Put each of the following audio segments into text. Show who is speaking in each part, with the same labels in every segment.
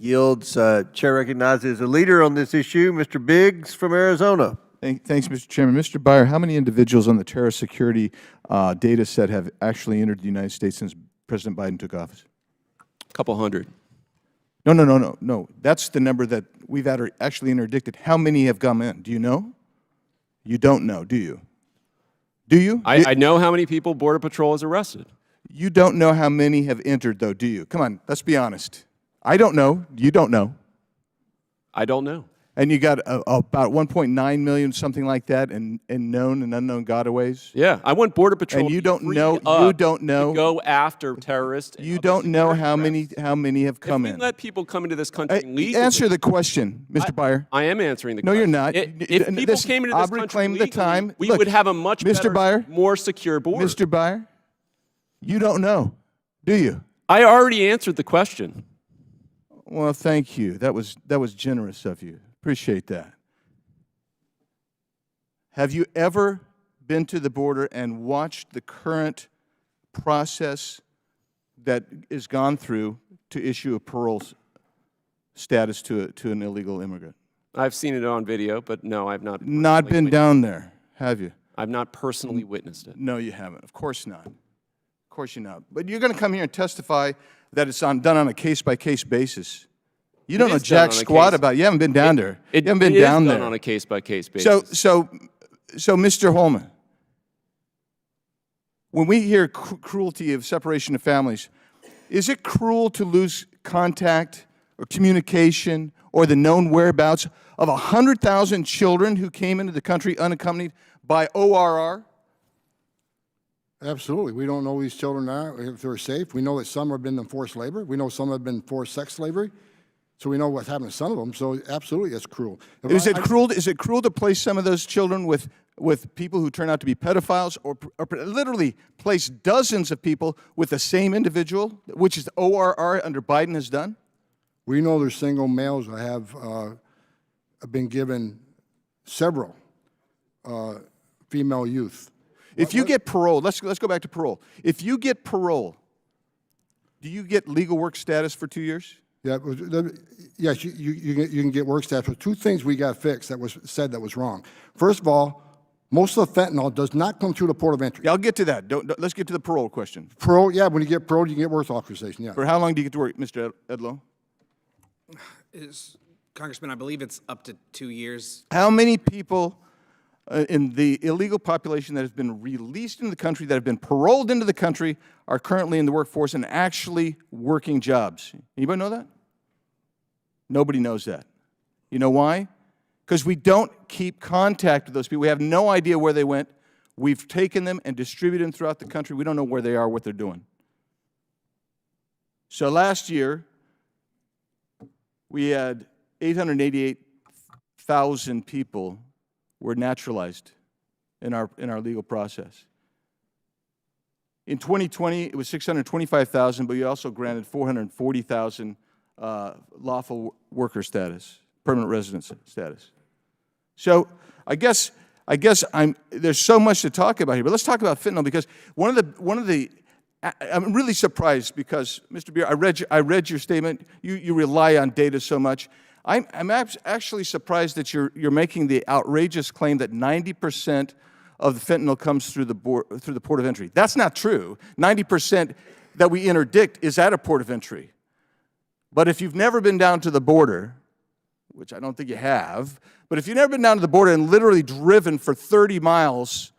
Speaker 1: Yields. Chair recognizes a leader on this issue, Mr. Biggs from Arizona.
Speaker 2: Thanks, Mr. Chairman. Mr. Byer, how many individuals on the terrorist security data set have actually entered the United States since President Biden took office?
Speaker 3: A couple hundred.
Speaker 2: No. That's the number that we've actually interdicted. How many have come in? Do you know? You don't know, do you? Do you?
Speaker 3: I know how many people Border Patrol has arrested.
Speaker 2: You don't know how many have entered, though, do you? Come on, let's be honest. I don't know. You don't know.
Speaker 3: I don't know.
Speaker 2: And you got about 1.9 million, something like that, in known and unknown gotaways?
Speaker 3: Yeah, I want Border Patrol
Speaker 2: And you
Speaker 3: to
Speaker 2: don't
Speaker 3: be
Speaker 2: know.
Speaker 3: freed up
Speaker 2: You don't know.
Speaker 3: to go after terrorists.
Speaker 2: You don't know how many have come
Speaker 3: if
Speaker 2: in.
Speaker 3: we let people come into this country legally.
Speaker 2: Answer the question, Mr. Byer.
Speaker 3: I am answering the
Speaker 2: No,
Speaker 3: question.
Speaker 2: you're not.
Speaker 3: If people came into this country
Speaker 2: reclaim
Speaker 3: legally,
Speaker 2: the time.
Speaker 3: we
Speaker 2: Look,
Speaker 3: would have a much
Speaker 2: Mr.
Speaker 3: better,
Speaker 2: Byer,
Speaker 3: more secure border.
Speaker 2: Mr. Byer, you don't know, do you?
Speaker 3: I already answered the question.
Speaker 2: Well, thank you. That was generous of you. Appreciate that. Have you ever been to the border and watched the current process that is gone through to issue a parole status to an illegal immigrant?
Speaker 3: I've seen it on video, but no, I've not.
Speaker 2: Not been down there, have you?
Speaker 3: I've not personally witnessed it.
Speaker 2: No, you haven't. Of course not. Of course you're not. But you're going to come here and testify that it's done on a case-by-case basis. You don't know jack squat about it. You haven't been down there. You haven't been down there.
Speaker 3: It is done on a case-by-case basis.
Speaker 2: So, Mr. Holman, when we hear cruelty of separation of families, is it cruel to lose contact or communication or the known whereabouts of 100,000 children who came into the country unaccompanied by ORR?
Speaker 4: Absolutely. We don't know who these children are, if they're safe. We know that some have been in forced labor. We know some have been forced sex slavery. So we know what's happened to some of them. So absolutely, it's cruel.
Speaker 2: Is it cruel to place some of those children with people who turn out to be pedophiles, or literally place dozens of people with the same individual, which is ORR under Biden has done?
Speaker 4: We know there's single males that have been given several female youth.
Speaker 2: If you get parole, let's go back to parole. If you get parole, do you get legal work status for 2 years?
Speaker 4: Yeah, yes, you can get work status. But two things we got fixed that was said that was wrong. First of all, most of the fentanyl does not come through the port of entry.
Speaker 2: Yeah, I'll get to that. Let's get to the parole question.
Speaker 4: Parole, yeah, when you get parole, you can get work authorization, yeah.
Speaker 2: For how long do you get to work, Mr. Edlow?
Speaker 5: Congressman, I believe it's up to 2 years.
Speaker 2: How many people in the illegal population that has been released into the country, that have been paroled into the country, are currently in the workforce and actually working jobs? Anybody know that? Nobody knows that. You know why? Because we don't keep contact with those people. We have no idea where they went. We've taken them and distributed them throughout the country. We don't know where they are, what they're doing. So last year, we had 888,000 people were naturalized in our legal process. In 2020, it was 625,000, but you also granted 440,000 lawful worker status, permanent residence status. So I guess there's so much to talk about here, but let's talk about fentanyl, because one of the I'm really surprised because, Mr. Beer, I read your statement. You rely on data so much. I'm actually surprised that you're making the outrageous claim that 90% of the fentanyl comes through the port of entry. That's not true. 90% that we interdict is at a port of entry. But if you've never been down to the border, which I don't think you have, but if you've never been down to the border and literally driven for 30 miles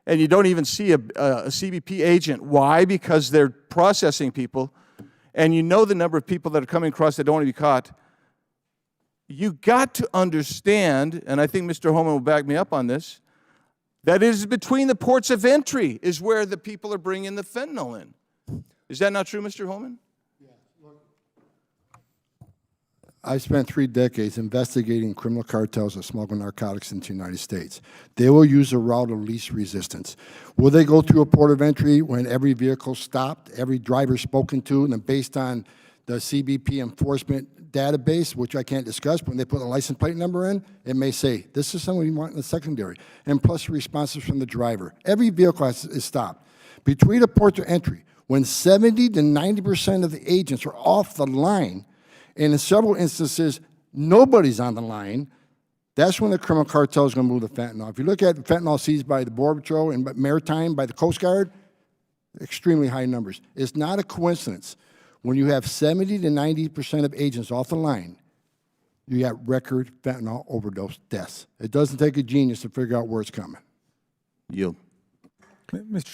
Speaker 2: and you don't even see a CBP agent, why? Because they're processing people, and you know the number of people that are coming across that don't want to be caught. You got to understand, and I think Mr. Holman will back me up on this, that it is between the ports of entry is where the people are bringing the fentanyl in. Is that not true, Mr. Holman?
Speaker 4: I spent 3 decades investigating criminal cartels that smuggle narcotics into the United States. They will use a route of least resistance. Will they go through a port of entry when every vehicle stopped, every driver spoken to, and then based on the CBP enforcement database, which I can't discuss, but when they put a license plate number in, it may say, this is someone you want in the secondary, and plus responses from the driver. Every vehicle is stopped. Between the ports of entry, when 70 to 90% of the agents are off the line, And in several instances, nobody's on the line. That's when the criminal cartel is going to move the fentanyl. If you look at fentanyl seized by the Border Patrol and Maritime, by the Coast Guard, extremely high numbers. It's not a coincidence. When you have 70 to 90% of agents off the line, you got record fentanyl overdose deaths. It doesn't take a genius to figure out where it's coming.
Speaker 2: Yield.
Speaker 6: Mr. Chair.